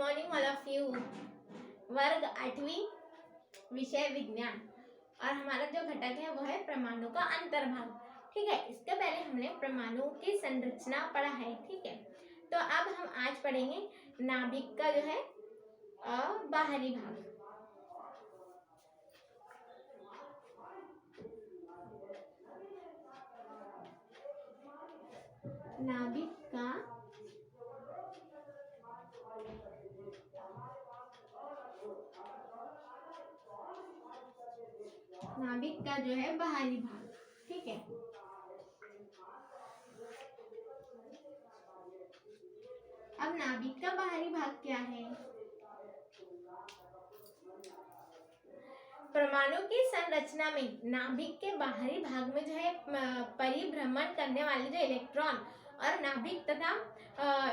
Morning all of you. वर्ग 8वीं, विषय विज्ञान, और हमारा जो घटक है वो है परमाणु का अंतर्भाग। ठीक है, इसके पहले हमने परमाणु की संरचना पढ़ा है। ठीक है, तो अब हम आज पढ़ेंगे नाभिक का जो है बाहरी भाग। नाभिक का जो है बाहरी भाग। ठीक है, अब नाभिक का बाहरी भाग क्या है? परमाणु की संरचना में नाभिक के बाहरी भाग में जो है परिभ्रमण करने वाले जो इलेक्ट्रॉन और नाभिक तथा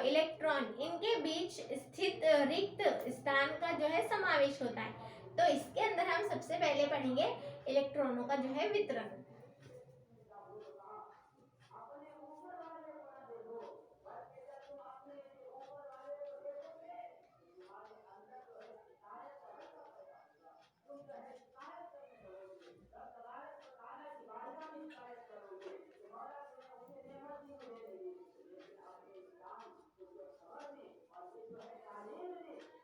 इलेक्ट्रॉन इनके बीच स्थित रिक्त स्थान का जो है समावेश होता है। तो इसके अंदर हम सबसे पहले पढ़ेंगे इलेक्ट्रॉनों का जो है वितरण।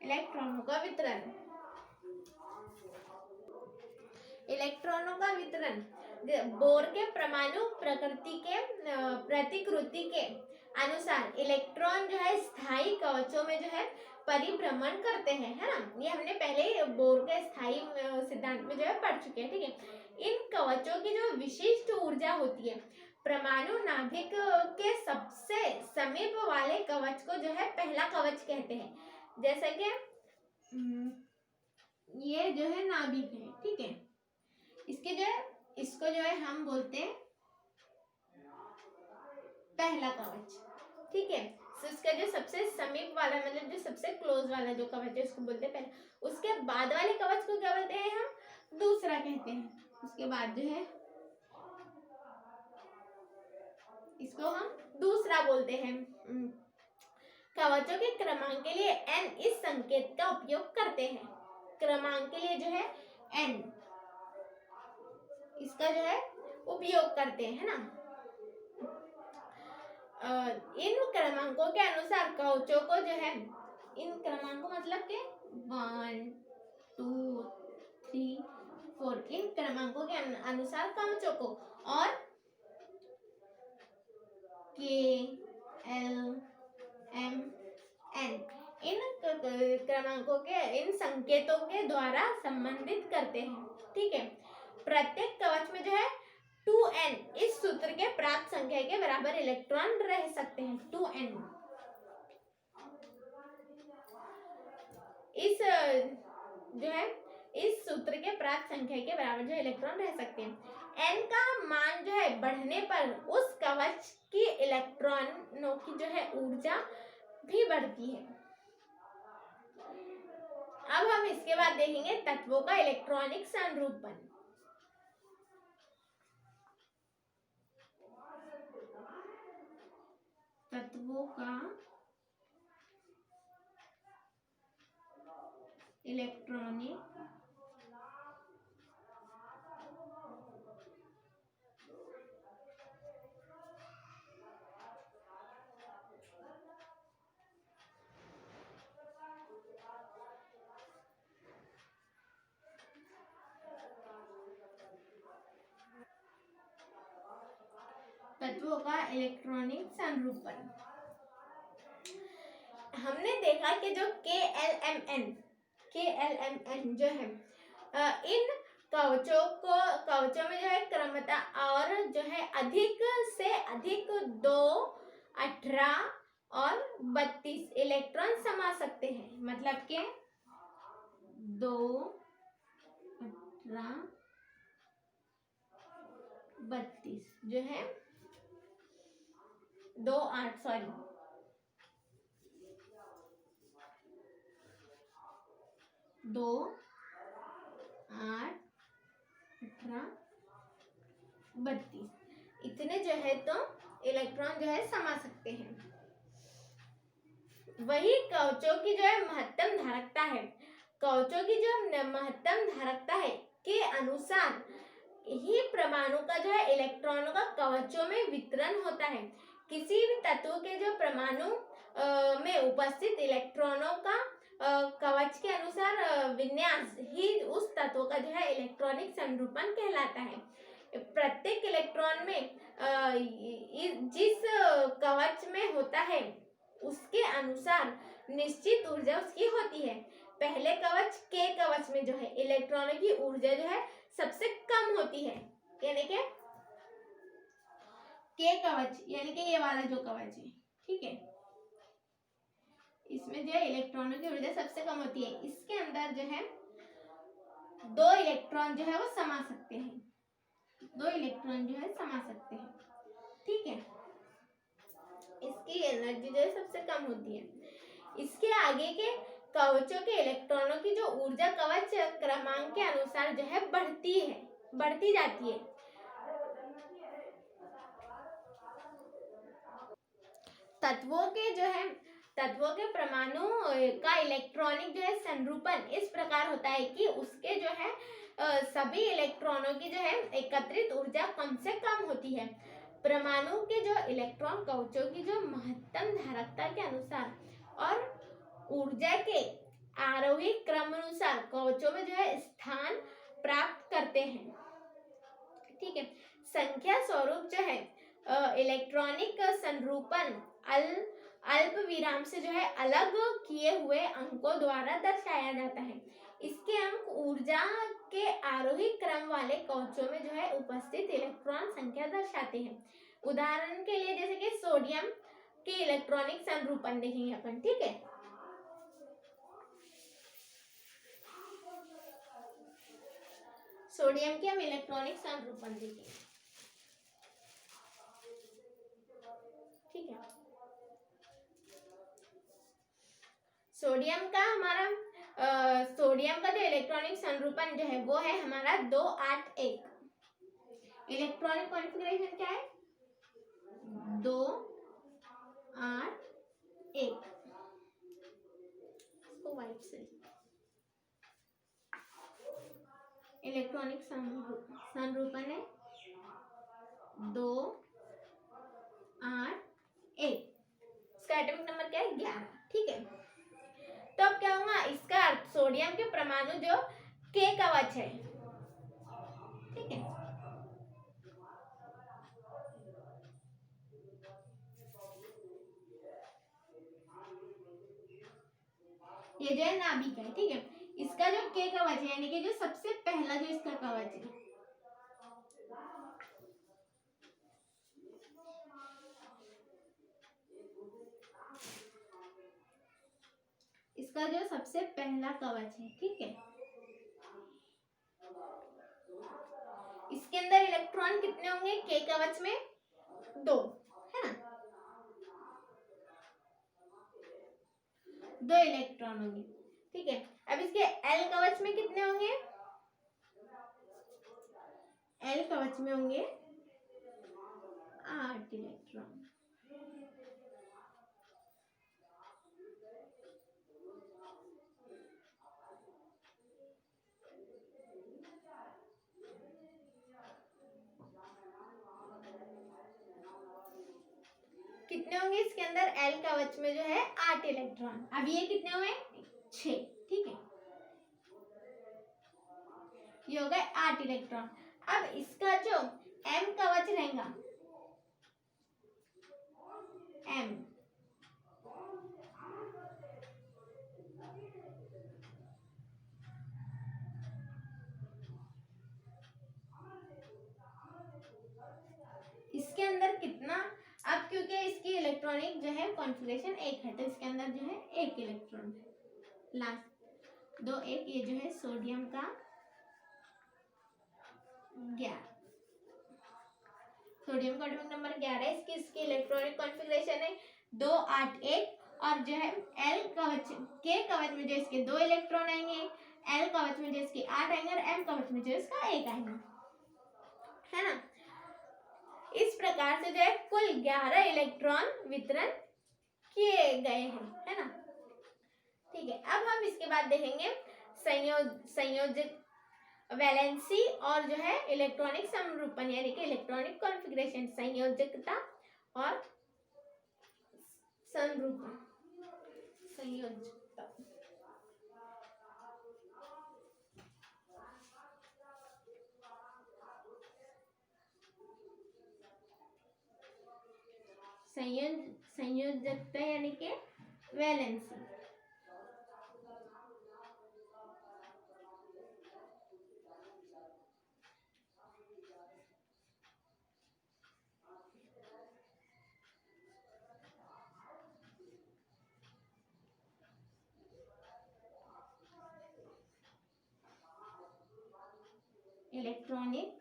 इलेक्ट्रॉनों का वितरण। इलेक्ट्रॉनों का वितरण बोर के परमाणु प्रकृति के प्रतिकृति के अनुसार इलेक्ट्रॉन जो है स्थायी कवचों में जो है परिभ्रमण करते हैं, है ना। ये हमने पहले बोर के स्थायी सिद्धांत में जो है पढ़ चुके हैं। ठीक है, इन कवचों की जो विशिष्ट ऊर्जा होती है, परमाणु नाभिक के सबसे समीप वाले कवच को जो है पहला कवच कहते हैं। जैसे कि ये जो है नाभिक है। ठीक है, इसके जो है इसको जो है हम बोलते हैं पहला कवच। ठीक है, तो इसका जो सबसे समीप वाला मतलब जो सबसे क्लोज वाला जो कवच है उसको बोलते हैं पहला। उसके बाद वाले कवच को क्या बोलते हैं? हम दूसरा कहते हैं। उसके बाद जो है इसको हम दूसरा बोलते हैं। कवचों के क्रमांक के लिए n इस संकेत का उपयोग करते हैं। क्रमांक के लिए जो है n इसका जो है उपयोग करते हैं, है ना। इन क्रमांकों के अनुसार कवचों को जो है, इन क्रमांकों मतलब के 1 2 3 4, इन क्रमांकों के अनुसार कवचों को और K L M N इन क्रमांकों के इन संकेतों के द्वारा संबंधित करते हैं। ठीक है, प्रत्येक कवच में जो है 2n इस सूत्र के प्राप्त संख्या के बराबर इलेक्ट्रॉन रह सकते हैं। 2n इस जो है इस सूत्र के प्राप्त संख्या के बराबर जो इलेक्ट्रॉन रह सकते हैं। n का मान जो है बढ़ने पर उस कवच की इलेक्ट्रॉनों की जो है ऊर्जा भी बढ़ती है। अब हम इसके बाद देखेंगे तत्वों का इलेक्ट्रॉनिक संरूपण। तत्वों का इलेक्ट्रॉनिक तत्वों का इलेक्ट्रॉनिक संरूपण। हमने देखा कि जो KLMN जो है इन कवचों में जो है क्रमतः और जो है अधिक से अधिक 2, 18 और 32 इलेक्ट्रॉन समा सकते हैं। मतलब के 2, 18, 32 जो है 2, 8 18, 18, 32 इतने जो है तो इलेक्ट्रॉन जो है समा सकते हैं। वही कवचों की जो है महत्तम धारकता है। कवचों की जो महत्तम धारकता है के अनुसार ही परमाणु का जो है इलेक्ट्रॉनों का कवचों में वितरण होता है। किसी भी तत्व के जो परमाणु में उपस्थित इलेक्ट्रॉनों का कवच के अनुसार विन्यास ही उस तत्व का जो है इलेक्ट्रॉनिक संरूपण कहलाता है। प्रत्येक इलेक्ट्रॉन में जिस कवच में होता है उसके अनुसार निश्चित ऊर्जा उसकी होती है। पहले कवच के कवच में जो है इलेक्ट्रॉनों की ऊर्जा जो है सबसे कम होती है, यानी कि के कवच यानी कि ये वाला जो कवच है, ठीक है, इसमें जो है इलेक्ट्रॉनों की ऊर्जा सबसे कम होती है। इसके अंदर जो है 2 इलेक्ट्रॉन जो है वो समा सकते हैं, 2 इलेक्ट्रॉन जो है समा सकते हैं, ठीक है। इसकी एनर्जी जो है सबसे कम होती है। इसके आगे के कवचों के इलेक्ट्रॉनों की जो ऊर्जा कवच क्रमांक के अनुसार जो है बढ़ती जाती है। तत्वों के परमाणु का इलेक्ट्रॉनिक जो है संरूपण इस प्रकार होता है कि उसके जो है सभी इलेक्ट्रॉनों की जो है एकत्रित ऊर्जा कम से कम होती है। परमाणु के जो इलेक्ट्रॉन कवचों की जो महत्तम धारकता के अनुसार और ऊर्जा के आरोही क्रम अनुसार कवचों में जो है स्थान प्राप्त करते हैं, ठीक है। संख्या स्वरूप जो है इलेक्ट्रॉनिक संरूपण अल्प विराम से जो है अलग किए हुए अंकों द्वारा दर्शाया जाता है। इसके अंक ऊर्जा के आरोही क्रम वाले कवचों में जो है उपस्थित इलेक्ट्रॉन संख्या दर्शाते हैं। उदाहरण के लिए जैसे कि सोडियम के इलेक्ट्रॉनिक संरूपण देखेंगे अपन, ठीक है। सोडियम के हम इलेक्ट्रॉनिक संरूपण देखेंगे, ठीक है। सोडियम का जो इलेक्ट्रॉनिक संरूपण जो है वो है हमारा 281। इलेक्ट्रॉनिक कॉन्फ़िगरेशन क्या है? 281। इसको वाइट से इलेक्ट्रॉनिक संरूपण है 281। इसका एटॉमिक नंबर क्या है? 11, ठीक है। तो अब क्या होगा, इसका अर्थ सोडियम के परमाणु जो के कवच है, ठीक है, ये जो है नाभिक है, ठीक है। इसका जो के कवच है यानी कि जो सबसे पहला जो इसका कवच है, इसका जो सबसे पहला कवच है, ठीक है, इसके अंदर इलेक्ट्रॉन कितने होंगे? के कवच में 2, है ना, 2 इलेक्ट्रॉन होंगे, ठीक है। अब इसके एल कवच में कितने होंगे? एल कवच में होंगे 8 इलेक्ट्रॉन। कितने होंगे इसके अंदर? एल कवच में जो है 8 इलेक्ट्रॉन। अब ये कितने हुए? 6, ठीक है, ये हो गए 8 इलेक्ट्रॉन। अब इसका जो एम कवच रहेगा, एम, इसके अंदर कितना? अब क्योंकि इसकी इलेक्ट्रॉनिक जो है कॉन्फ़िगरेशन 1 है तो इसके अंदर जो है 1 इलेक्ट्रॉन है, लास्ट 2 1, ये जो है सोडियम का 11, सोडियम का एटॉमिक नंबर 11 है। इसकी इलेक्ट्रॉनिक कॉन्फ़िगरेशन है 2 8 1 और जो है एल कवच के कवच में जो इसके 2 इलेक्ट्रॉन आएंगे, एल कवच में जो इसके 8 आएंगे और एम कवच में जो इसका 1 आएगा, है ना। इस प्रकार से जो है कुल 11 इलेक्ट्रॉन वितरण किए गए हैं, है ना। ठीक है, अब हम इसके बाद देखेंगे संयोजित वैलेंसी और जो है इलेक्ट्रॉनिक समरूपण यानी कि इलेक्ट्रॉनिक कॉन्फ़िगरेशन, संयोजकता और समरूपण। संयोजकता संयोजकता यानी कि वैलेंसी। इलेक्ट्रॉनिक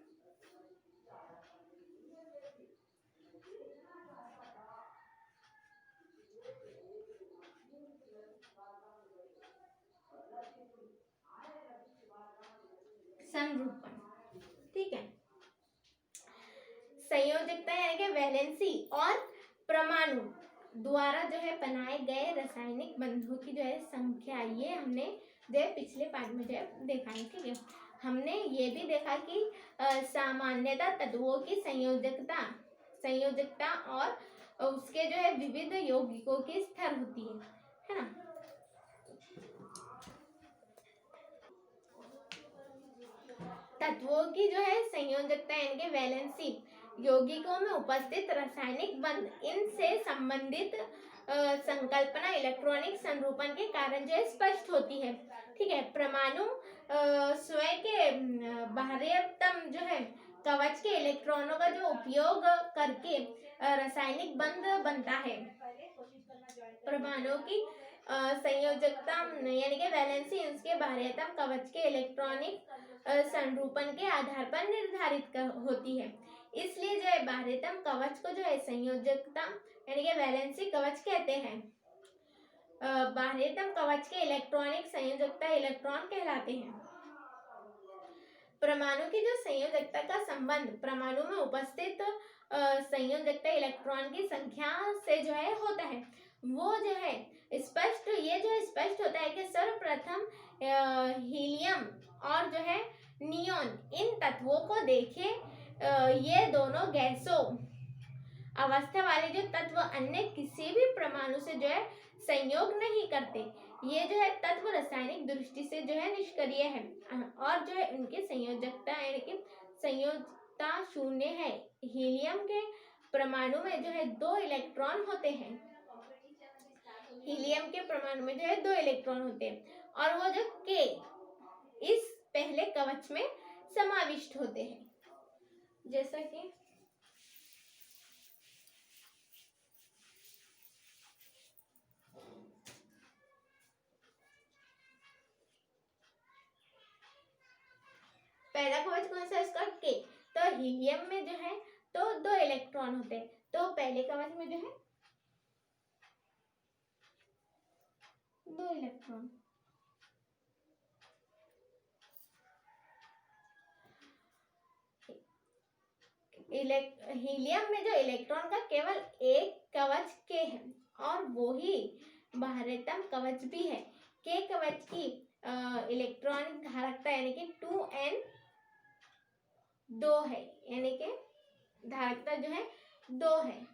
समरूपण। ठीक है, संयोजकता यानी कि वैलेंसी और परमाणु द्वारा जो है बनाए गए रासायनिक बंधों की जो है संख्या, ये हमने जो है पिछले पार्ट में जो है देखा है। ठीक है, हमने ये भी देखा कि सामान्यतः तत्वों की संयोजकता और उसके जो है विविध यौगिकों की स्तर होती है ना। तत्वों की जो है संयोजकता यानी कि वैलेंसी, यौगिकों में उपस्थित रासायनिक बंध, इनसे संबंधित संकल्पना इलेक्ट्रॉनिक संरूपण के कारण जो है स्पष्ट होती है। ठीक है, परमाणु स्वयं के बाह्यतम जो है कवच के इलेक्ट्रॉनों का जो उपयोग करके रासायनिक बंध बनता है। परमाणु की संयोजकता यानी कि वैलेंसी इसके बाह्यतम कवच के इलेक्ट्रॉनिक संरूपण के आधार पर निर्धारित होती है। इसलिए जो है बाह्यतम कवच को जो है संयोजकता यानी कि वैलेंसी कवच कहते हैं। बाह्यतम कवच के इलेक्ट्रॉनिक संयोजकता इलेक्ट्रॉन कहलाते हैं। परमाणु की जो संयोजकता का संबंध परमाणु में उपस्थित संयोजकता इलेक्ट्रॉन की संख्या से जो है होता है। वो जो है स्पष्ट होता है कि सर्वप्रथम हीलियम और जो है नियोन, इन तत्वों को देखें, ये दोनों गैसों अवस्था वाले जो तत्व अन्य किसी भी परमाणु से जो है संयोग नहीं करते। ये जो है तत्व रासायनिक दृष्टि से जो है निष्क्रिय है और जो है उनकी संयोजकता यानी कि संयोजकता शून्य है। हीलियम के परमाणु में जो है 2 इलेक्ट्रॉन होते हैं। हीलियम के परमाणु में जो है 2 इलेक्ट्रॉन होते हैं और वो जो K इस पहले कवच में समाविष्ट होते हैं। जैसा कि पहला कवच कौन सा है इसका K। तो हीलियम में जो है तो 2 इलेक्ट्रॉन होते हैं, तो पहले कवच में जो है 2 इलेक्ट्रॉन। हीलियम में जो इलेक्ट्रॉन का केवल एक कवच K है और वो ही बाह्यतम कवच भी है। K कवच की इलेक्ट्रॉनिक धारकता यानी कि 2n2 है, यानी कि धारकता जो है 2 है।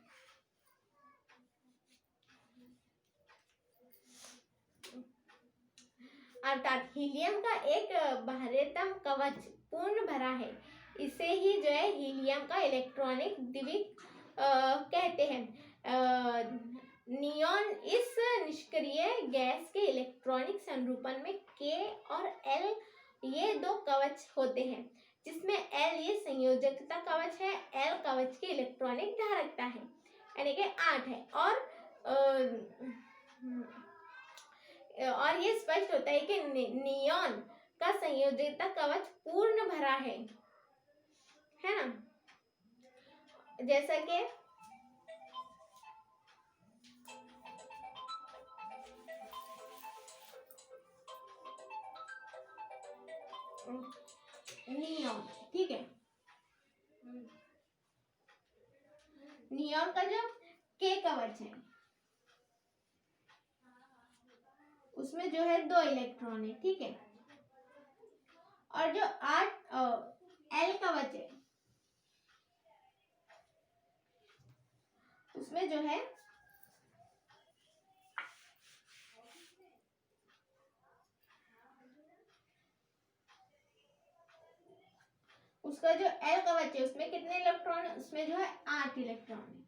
अर्थात हीलियम का एक बाह्यतम कवच पूर्ण भरा है। इसे ही जो है हीलियम का इलेक्ट्रॉनिक द्विक कहते हैं। नियॉन इस निष्क्रिय गैस के इलेक्ट्रॉनिक संरूपण में K और L ये 2 कवच होते हैं, जिसमें L ये संयोजकता कवच है, L कवच की इलेक्ट्रॉनिक धारकता है यानी कि 8 है। और ये स्पष्ट होता है कि नियॉन का संयोजकता कवच पूर्ण भरा है ना। जैसा कि नियॉन, ठीक है, नियॉन का जो K कवच है उसमें जो है 2 इलेक्ट्रॉन है, ठीक है। और जो 8 एल कवच है उसमें जो है उसका जो एल कवच है उसमें कितने इलेक्ट्रॉन है, उसमें जो है 8 इलेक्ट्रॉन है।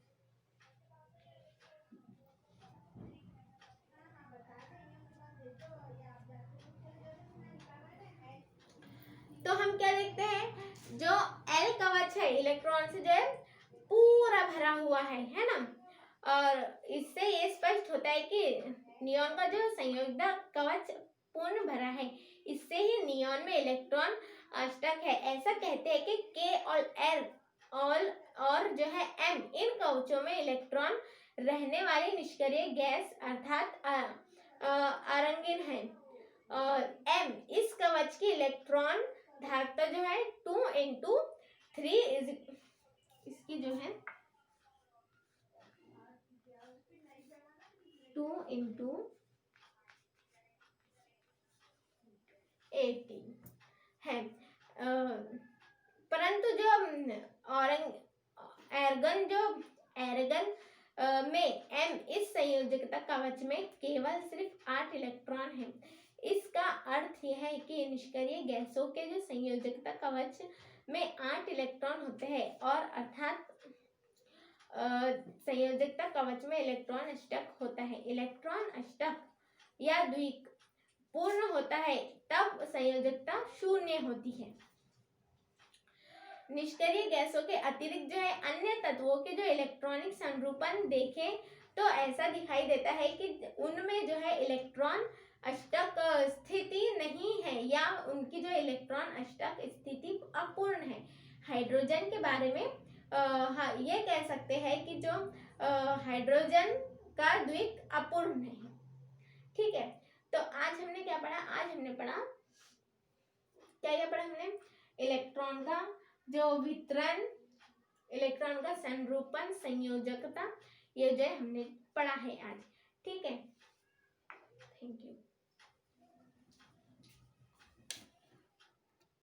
तो हम क्या देखते हैं, जो एल कवच है इलेक्ट्रॉन से जो है पूरा भरा हुआ है ना। और इससे ये स्पष्ट होता है कि नियॉन का जो संयोजक कवच पूर्ण भरा है। इससे ही नियॉन में इलेक्ट्रॉन अष्टक है। ऐसा कहते हैं कि के और एल और जो है एम इन कवचों में इलेक्ट्रॉन रहने वाली निष्क्रिय गैस अर्थात अरंगिन है। और एम इस कवच की इलेक्ट्रॉन धारिता जो है 2 × 3 इसकी जो है 2 × 18 है। परंतु जो एर्गन में एम इस संयोजकता कवच में केवल सिर्फ 8 इलेक्ट्रॉन है। इसका अर्थ यह है कि निष्क्रिय गैसों के जो संयोजकता कवच में 8 इलेक्ट्रॉन होते हैं और अर्थात संयोजकता कवच में इलेक्ट्रॉन अष्टक होता है। इलेक्ट्रॉन अष्टक या द्विक पूर्ण होता है तब संयोजकता 0 होती है। निष्क्रिय गैसों के अतिरिक्त जो है अन्य तत्वों के जो इलेक्ट्रॉनिक संरूपण देखें तो ऐसा दिखाई देता है कि उनमें जो है इलेक्ट्रॉन अष्टक स्थिति नहीं है या उनकी जो इलेक्ट्रॉन अष्टक स्थिति अपूर्ण है। हाइड्रोजन के बारे में ये कह सकते हैं कि जो हाइड्रोजन का द्विक अपूर्ण है, ठीक है। तो आज हमने क्या पढ़ा, आज हमने पढ़ा क्या पढ़ा हमने, इलेक्ट्रॉन का जो वितरण, इलेक्ट्रॉन का संरूपण, संयोजकता, ये जो है हमने पढ़ा है आज, ठीक है। Thank you.